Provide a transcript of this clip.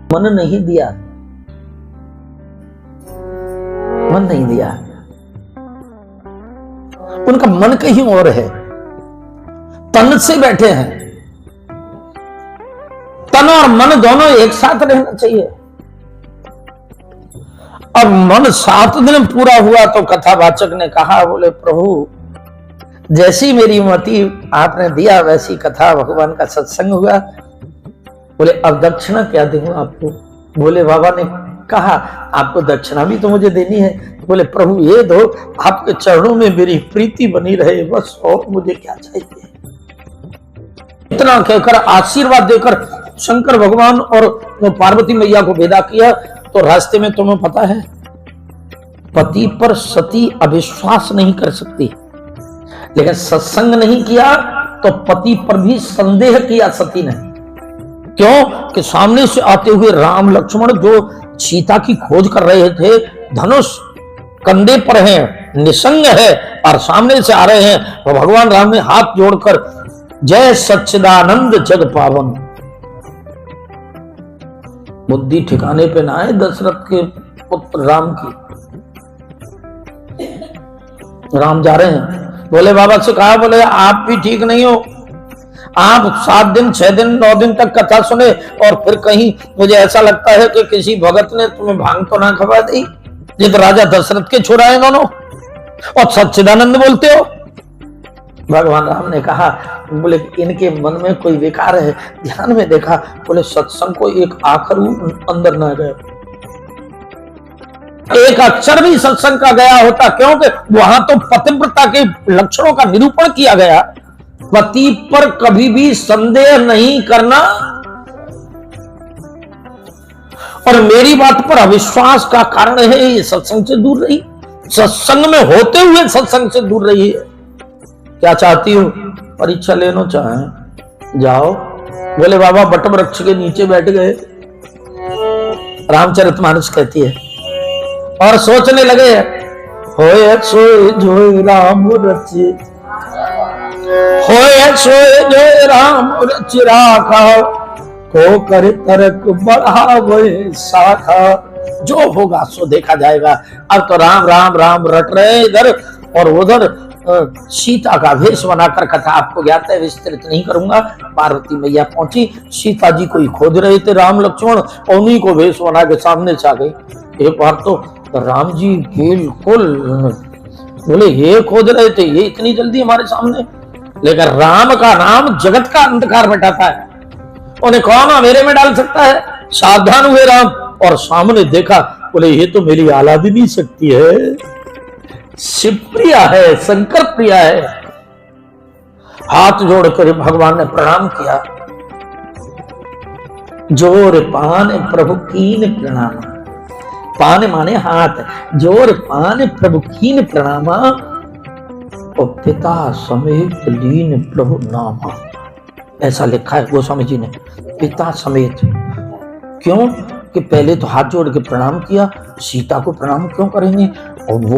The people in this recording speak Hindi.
मन नहीं दिया, मन नहीं दिया, उनका मन कहीं और है, तन से बैठे हैं। तन और मन दोनों एक साथ रहना चाहिए। अब मन 7 दिन पूरा हुआ तो कथावाचक ने कहा, बोले प्रभु जैसी मेरी मति आपने दिया वैसी कथा भगवान का सत्संग हुआ। बोले अब दक्षिणा क्या दूं आपको? बोले बाबा ने कहा आपको दक्षिणा भी तो मुझे देनी है। बोले प्रभु ये दो, आपके चरणों में मेरी प्रीति बनी रहे, बस और मुझे क्या चाहिए। इतना कहकर आशीर्वाद देकर शंकर भगवान और पार्वती मैया को विदा किया। तो रास्ते में तुम्हें पता है, पति पर सती अविश्वास नहीं कर सकती, लेकिन सत्संग नहीं किया तो पति पर भी संदेह किया सती ने। क्यों कि सामने से आते हुए राम लक्ष्मण जो सीता की खोज कर रहे थे, धनुष कंधे पर है, निसंग है और सामने से आ रहे हैं, तो भगवान राम ने हाथ जोड़कर जय सच्चिदानंद जग पावन। बुद्धि ठिकाने पे ना आए दशरथ के पुत्र राम की। राम जा रहे हैं, बोले बाबा से कहा, बोले आप भी ठीक नहीं हो, आप 7 दिन 6 दिन 9 दिन तक कथा सुने और फिर कहीं मुझे ऐसा लगता है कि किसी भगत ने तुम्हें भांग तो ना खवा दी। ये तो राजा दशरथ के छोरा है दोनों, और सच्चिदानंद बोलते हो। भगवान राम ने कहा, बोले इनके मन में कोई विकार है। ध्यान में देखा, बोले सत्संग को एक आखर अंदर ना गए, एक अक्षर भी सत्संग का गया होता, क्योंकि वहां तो पतिव्रता के लक्षणों का निरूपण किया गया। पति पर कभी भी संदेह नहीं करना और मेरी बात पर अविश्वास का कारण है ये सत्संग से दूर रही, सत्संग में होते हुए सत्संग से दूर रही है। क्या चाहती हो? परीक्षा लेना चाहे जाओ। बोले बाबा बट वृक्ष के नीचे बैठ गए, रामचरितमानस कहती है, और सोचने लगे, होए सोए जो राम रचे, होए सोए जो राम रच राखा, को कर तरक बढ़ावे शाखा। जो होगा सो देखा जाएगा। अब तो राम राम राम रट रहे इधर और उधर। सीता का वेश बनाकर कथा आपको ज्ञात है, विस्तृत नहीं करूंगा। पार्वती मैया पहुंची, सीता जी को ही खोज रहे थे राम लक्ष्मण, और उन्हीं को वेश बना के सामने से आ गई। एक बार तो राम जी बिल्कुल बोले ये खोज रहे थे, ये इतनी जल्दी हमारे सामने। लेकिन राम का नाम जगत का अंधकार मिटाता है, उन्हें कौन अंधेरे में डाल सकता है। सावधान हुए राम और सामने देखा, बोले ये तो मेरी आलादिनी शक्ति है, शिव प्रिया है, शंकर प्रिया है। हाथ जोड़कर भगवान ने प्रणाम किया। जोर पान प्रभु कीन प्रणाम, पान माने हाथ, जोर पान प्रभु कीन प्रणामा, और पिता समेत लीन प्रभु नामा। ऐसा लिखा है गोस्वामी जी ने, पिता समेत। क्यों कि पहले तो हाथ जोड़ के प्रणाम किया, सीता को प्रणाम क्यों करेंगे? और वो